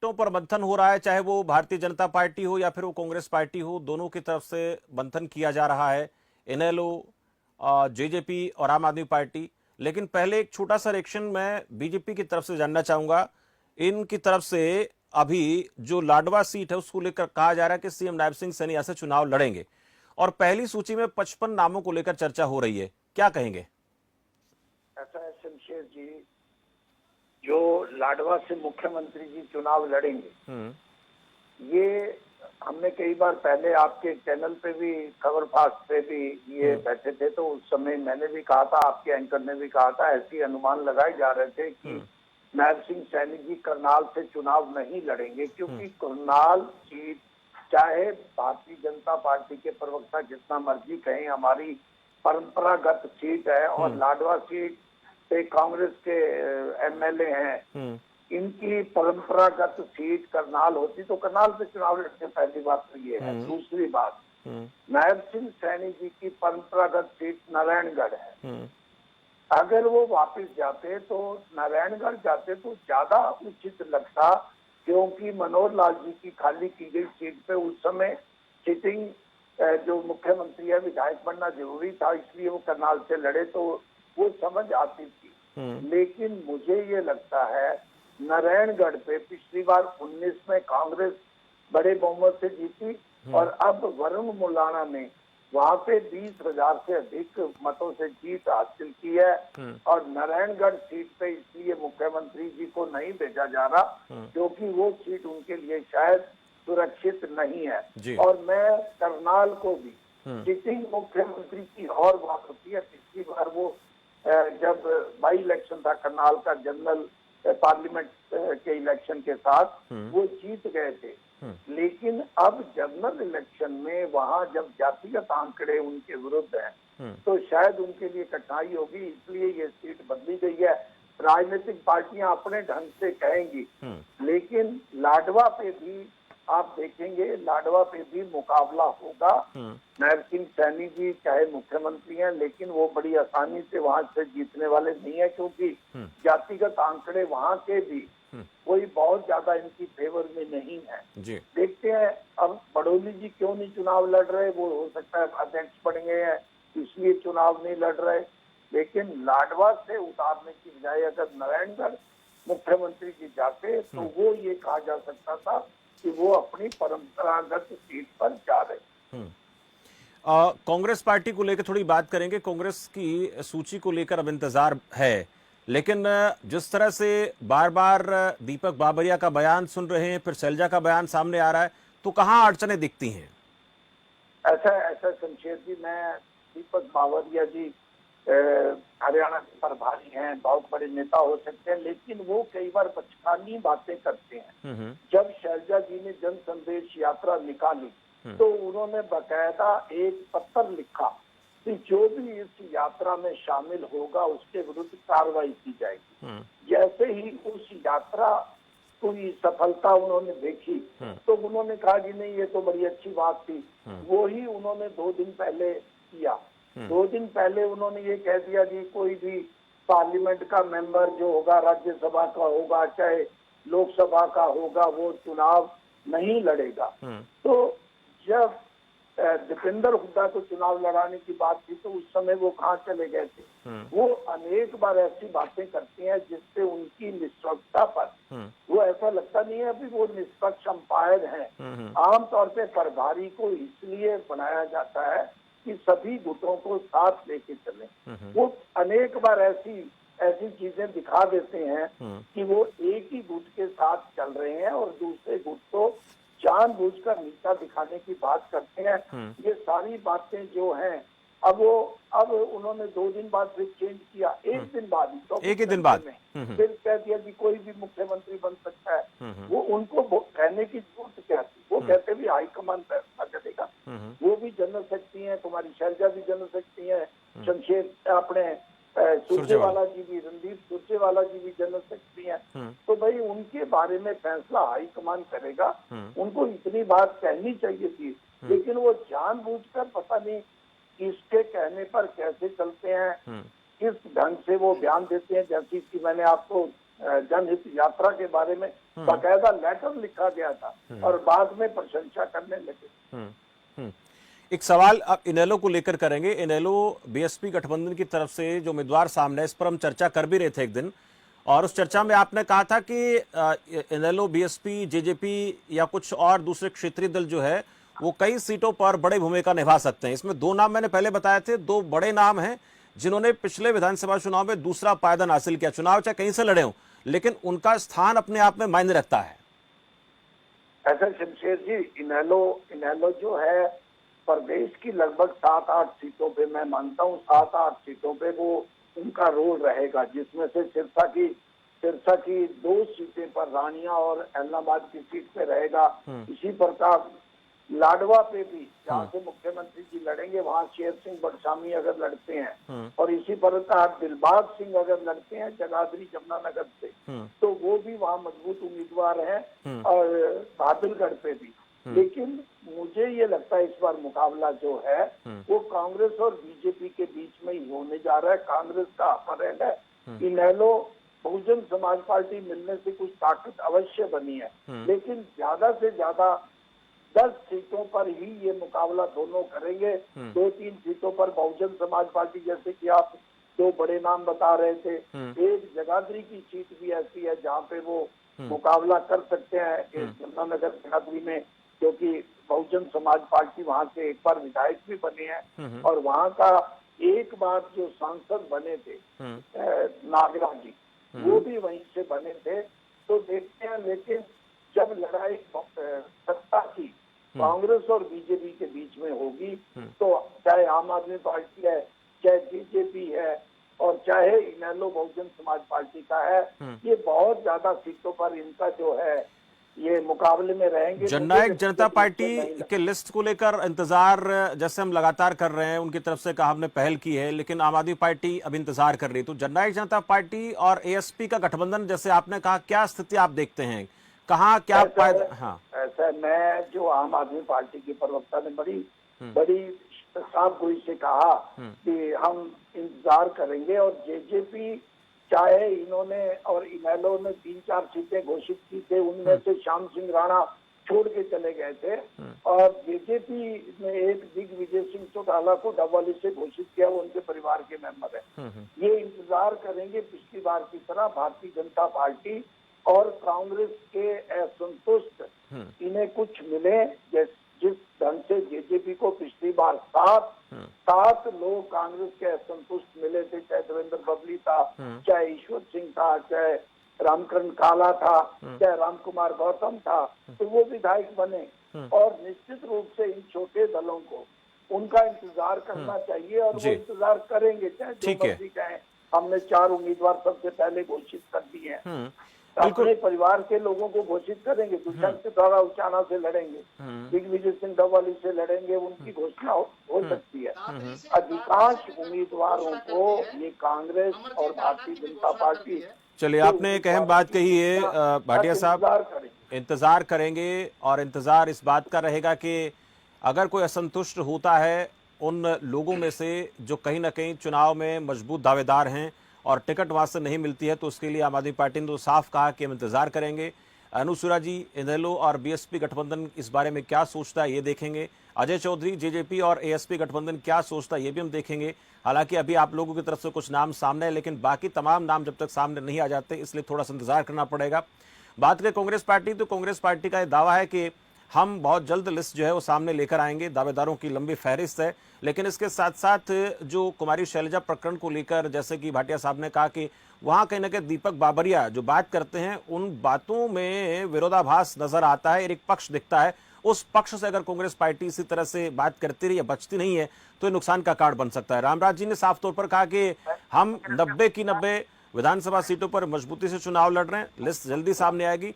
टिकटों पर मंथन हो रहा है, चाहे वो भारतीय जनता पार्टी हो या फिर वो कांग्रेस पार्टी हो, दोनों की तरफ से मंथन किया जा रहा है, इनेलो, जेजेपी और आम आदमी पार्टी। लेकिन पहले एक छोटा सा रिएक्शन मैं बीजेपी की तरफ से जानना चाहूंगा। इनकी तरफ से अभी जो लाडवा सीट है उसको लेकर कहा जा रहा है कि सीएम नायब सिंह सैनी यहाँ से चुनाव लड़ेंगे और पहली सूची में 55 नामों को लेकर चर्चा हो रही है, क्या कहेंगे? ऐसा है शमशेर जी, जो लाडवा से मुख्यमंत्री जी चुनाव लड़ेंगे, ये हमने कई बार पहले आपके चैनल पे भी, खबर फास्ट पे भी ये बैठे थे, तो उस समय मैंने भी कहा था, आपके एंकर ने भी कहा था, ऐसी अनुमान लगाए जा रहे थे कि नायब सिंह सैनी जी करनाल से चुनाव नहीं लड़ेंगे, क्योंकि करनाल सीट, चाहे भारतीय जनता पार्टी के प्रवक्ता जितना मर्जी कहें, हमारी परंपरागत सीट है, और लाडवा सीट पे कांग्रेस के एमएलए हैं, इनकी परंपरागत सीट करनाल होती तो करनाल से चुनाव लड़ते। पहली बात तो ये है। दूसरी बात, नायब सिंह सैनी जी की परंपरागत सीट नारायणगढ़ है। अगर वो वापस जाते तो नारायणगढ़ जाते तो ज्यादा उचित लगता, क्योंकि मनोहर लाल जी की खाली की गई सीट पे उस समय सिटिंग जो मुख्यमंत्री है विधायक बनना जरूरी था, इसलिए वो करनाल से लड़े, तो वो समझ आती थी। लेकिन मुझे ये लगता है नारायणगढ़ पे पिछली बार 19 में कांग्रेस बड़े बहुमत से जीती, और अब वरुण मुलाना ने वहां पे 20,000 से अधिक मतों से जीत हासिल की है, और नारायणगढ़ सीट पे इसलिए मुख्यमंत्री जी को नहीं भेजा जा रहा क्योंकि वो सीट उनके लिए शायद सुरक्षित नहीं है। और मैं करनाल को भी सिटिंग मुख्यमंत्री की और बात होती है। पिछली बार वो जब बाई इलेक्शन था करनाल का, जनरल पार्लियामेंट के इलेक्शन के साथ वो जीत गए थे, लेकिन अब जनरल इलेक्शन में वहां जब जातिगत आंकड़े उनके विरुद्ध हैं तो शायद उनके लिए कठिनाई होगी, इसलिए ये सीट बदली गई है। राजनीतिक पार्टियां अपने ढंग से कहेंगी, लेकिन लाडवा पे भी आप देखेंगे, लाडवा पे भी मुकाबला होगा। नायब सिंह सैनी जी चाहे मुख्यमंत्री हैं, लेकिन वो बड़ी आसानी से वहां से जीतने वाले नहीं है, क्योंकि जातिगत आंकड़े वहां के भी कोई बहुत ज्यादा इनकी फेवर में नहीं है। देखते हैं अब बड़ोली जी क्यों नहीं चुनाव लड़ रहे, वो हो सकता है अध्यक्ष बन गए हैं इसलिए चुनाव नहीं लड़ रहे, लेकिन लाडवा से उतारने की बजाय अगर नारायणगढ़ मुख्यमंत्री जी जाते तो वो ये कहा जा सकता था कि वो अपनी परंपरागत सीट पर जा रहे। कांग्रेस पार्टी को लेकर थोड़ी बात करेंगे। कांग्रेस की सूची को लेकर अब इंतजार है, लेकिन जिस तरह से बार बार दीपक बाबरिया का बयान सुन रहे हैं, फिर शैलजा का बयान सामने आ रहा है, तो कहाँ अड़चने दिखती हैं? ऐसा शमशेर जी, मैं दीपक बाबरिया जी हरियाणा के प्रभारी हैं, बहुत बड़े नेता हो सकते हैं, लेकिन वो कई बार बचकानी बातें करते हैं। जब शैलजा जी ने जन संदेश यात्रा निकाली तो उन्होंने बकायदा एक पत्र लिखा कि जो भी इस यात्रा में शामिल होगा उसके विरुद्ध कार्रवाई की जाएगी। जैसे ही उस यात्रा कोई सफलता उन्होंने देखी तो उन्होंने कहा कि नहीं, ये तो बड़ी अच्छी बात थी। वो ही उन्होंने 2 दिन पहले किया। 2 दिन पहले उन्होंने ये कह दिया कि कोई भी पार्लियामेंट का मेंबर जो होगा, राज्यसभा का होगा चाहे लोकसभा का होगा, वो चुनाव नहीं लड़ेगा। तो जब दीपेंद्र हुड्डा को चुनाव लड़ाने की बात थी तो उस समय वो कहाँ चले गए थे। वो अनेक बार ऐसी बातें करती हैं जिससे उनकी निष्पक्षता पर वो ऐसा लगता नहीं है अभी वो निष्पक्ष अंपायर हैं। आमतौर पे प्रभारी को इसलिए बनाया जाता है कि सभी गुटों को साथ लेके चले। वो अनेक बार ऐसी चीजें दिखा देते हैं कि वो एक ही गुट के साथ चल रहे हैं और दूसरे गुट को जानबूझकर नीचा दिखाने की बात करते हैं। ये सारी बातें जो हैं, अब उन्होंने 2 दिन बाद फिर चेंज किया, एक दिन बाद फिर कह दिया कि कोई भी मुख्यमंत्री बन सकता है। वो उनको कहने की जरूरत क्या थी? वो कहते भी हाईकमान फैसला करेगा। वो भी जनरल सेक्रेटरी हैं, तुम्हारी शैलजा भी जनरल सेक्रेटरी है, शमशेर अपने सुरजेवाला जी भी, रणदीप सुरजेवाला जी भी जनरल सेक्रेटरी हैं। तो भाई उनके बारे में फैसला हाईकमान करेगा। उनको इतनी बात कहनी चाहिए थी, लेकिन वो जानबूझकर पता नहीं किसके कहने पर कैसे चलते हैं, किस ढंग से वो बयान देते हैं। जैसे कि मैंने आपको जनहित यात्रा के बारे में बाकायदा लेटर लिखा गया था और बाद में प्रशंसा करने लगे। एक सवाल अब इनेलो को लेकर करेंगे। इनेलो बीएसपी गठबंधन की तरफ से जो उम्मीदवार सामने है, इस पर हम चर्चा कर भी रहे थे एक दिन, और उस चर्चा में आपने कहा था कि इनेलो, बीएसपी, जेजेपी या कुछ और दूसरे क्षेत्रीय दल जो है वो कई सीटों पर बड़ी भूमिका निभा सकते हैं। इसमें दो नाम मैंने पहले बताए थे, दो बड़े नाम हैं जिन्होंने पिछले विधानसभा चुनाव में दूसरा पायदान हासिल किया। चुनाव चाहे कहीं से लड़े हों, लेकिन उनका स्थान अपने आप में मायने रखता है। ऐसा शमशेर जी, इनेलो जो है प्रदेश की लगभग 7-8 सीटों पे, मैं मानता हूँ 7-8 सीटों पे वो उनका रोल रहेगा, जिसमें से सिरसा की 2 सीटें पर रानिया और एलनाबाद की सीट पे रहेगा। इसी प्रकार लाडवा पे भी, जहाँ से मुख्यमंत्री जी लड़ेंगे, वहाँ शेर सिंह बड़शामी अगर लड़ते हैं, और इसी प्रकार दिलबाग सिंह अगर लड़ते हैं जगाधरी जमुनानगर से, तो वो भी वहाँ मजबूत उम्मीदवार हैं, और बहादुरगढ़ पे भी। लेकिन मुझे ये लगता है इस बार मुकाबला जो है वो कांग्रेस और बीजेपी के बीच में ही होने जा रहा है। कांग्रेस का अपर हैंड है, इनेलो बहुजन समाज पार्टी मिलने से कुछ ताकत अवश्य बनी है, लेकिन ज्यादा से ज्यादा 10 सीटों पर ही ये मुकाबला दोनों करेंगे। 2-3 सीटों पर बहुजन समाज पार्टी, जैसे कि आप 2 बड़े नाम बता रहे थे, एक जगाधरी की सीट भी ऐसी है जहाँ पे वो मुकाबला कर सकते हैं, जमुनानगर जगाधरी में, क्योंकि बहुजन समाज पार्टी वहाँ से एक बार विधायक भी बने हैं, और वहाँ का एक बार जो सांसद बने थे नागराज जी, वो भी वहीं से बने थे। तो देखते हैं, लेकिन जब लड़ाई सत्ता की कांग्रेस और बीजेपी के बीच में होगी, तो चाहे आम आदमी पार्टी है, चाहे बीजेपी है, और चाहे इनेलो बहुजन समाज पार्टी का है, ये बहुत ज्यादा सीटों पर इनका जो है ये मुकाबले में रहेंगे। जननायक जनता पार्टी के लिस्ट को लेकर इंतजार जैसे हम लगातार कर रहे हैं, उनकी तरफ से कहा हमने पहल की है, लेकिन आम आदमी पार्टी अब इंतजार कर रही है। तो जननायक जनता पार्टी और एएसपी का गठबंधन, जैसे आपने कहा, क्या स्थिति आप देखते हैं, कहाँ क्या हाँ, ऐसा मैं, जो आम आदमी पार्टी के प्रवक्ता ने बड़ी साफ गोई से कहा कि हम इंतजार करेंगे, और जेजेपी, चाहे इन्होंने और इनेलो ने 3-4 सीटें घोषित की थे, उनमें से श्याम सिंह राणा छोड़ के चले गए थे, और जेजेपी ने एक दिग्विजय सिंह चौटाला को डबवाली से घोषित किया, वो उनके परिवार के मेंबर है। ये इंतजार करेंगे पिछली बार की तरह भारतीय जनता पार्टी और कांग्रेस के असंतुष्ट इन्हें कुछ मिले, जिस ढंग से जेजेपी को पिछली बार 7 लोग कांग्रेस के असंतुष्ट मिले थे, चाहे देवेंद्र बबली था, चाहे ईश्वर सिंह था, चाहे रामकरण काला था, चाहे रामकुमार गौतम था, तो वो विधायक बने। और निश्चित रूप से इन छोटे दलों को उनका इंतजार करना चाहिए, और वो इंतजार करेंगे, चाहे जो मर्जी कहें। हमने 4 उम्मीदवार सबसे पहले घोषित कर दिए हैं, अपने परिवार के लोगों को घोषित करेंगे। दुष्यंत द्वारा उचाना से लड़ेंगे, दिग्विजय सिंह डबवाली से लड़ेंगे, उनकी घोषणा हो सकती है। अधिकांश उम्मीदवारों को ये कांग्रेस और भारतीय जनता पार्टी। चलिए, आपने एक अहम बात कही है भाटिया साहब, इंतजार करेंगे, और इंतजार इस बात का रहेगा कि अगर कोई असंतुष्ट होता है उन लोगों में से जो कहीं ना कहीं चुनाव में मजबूत दावेदार हैं और टिकट वहां से नहीं मिलती है, तो उसके लिए आम आदमी पार्टी ने तो साफ कहा कि हम इंतजार करेंगे। अनुसुरा जी, इनेलो और बीएसपी गठबंधन इस बारे में क्या सोचता है ये देखेंगे। अजय चौधरी, जेजेपी और एएसपी गठबंधन क्या सोचता है ये भी हम देखेंगे। हालांकि अभी आप लोगों की तरफ से कुछ नाम सामने है, लेकिन बाकी तमाम नाम जब तक सामने नहीं आ जाते, इसलिए थोड़ा सा इंतजार करना पड़ेगा। बात करें कांग्रेस पार्टी, तो कांग्रेस पार्टी का यह दावा है कि हम बहुत जल्द लिस्ट जो है वो सामने लेकर आएंगे। दावेदारों की लंबी फहरिस्त है, लेकिन इसके साथ साथ जो कुमारी शैलजा प्रकरण को लेकर, जैसे कि भाटिया साहब ने कहा कि वहां कहीं ना कहीं दीपक बाबरिया जो बात करते हैं, उन बातों में विरोधाभास नजर आता है, एक पक्ष दिखता है। उस पक्ष से अगर कांग्रेस पार्टी इसी तरह से बात करती रही या बचती नहीं है, तो नुकसान का कारण बन सकता है। रामराज जी ने साफ तौर पर कहा कि हम 90 की 90 विधानसभा सीटों पर मजबूती से चुनाव लड़ रहे हैं, लिस्ट जल्दी सामने आएगी।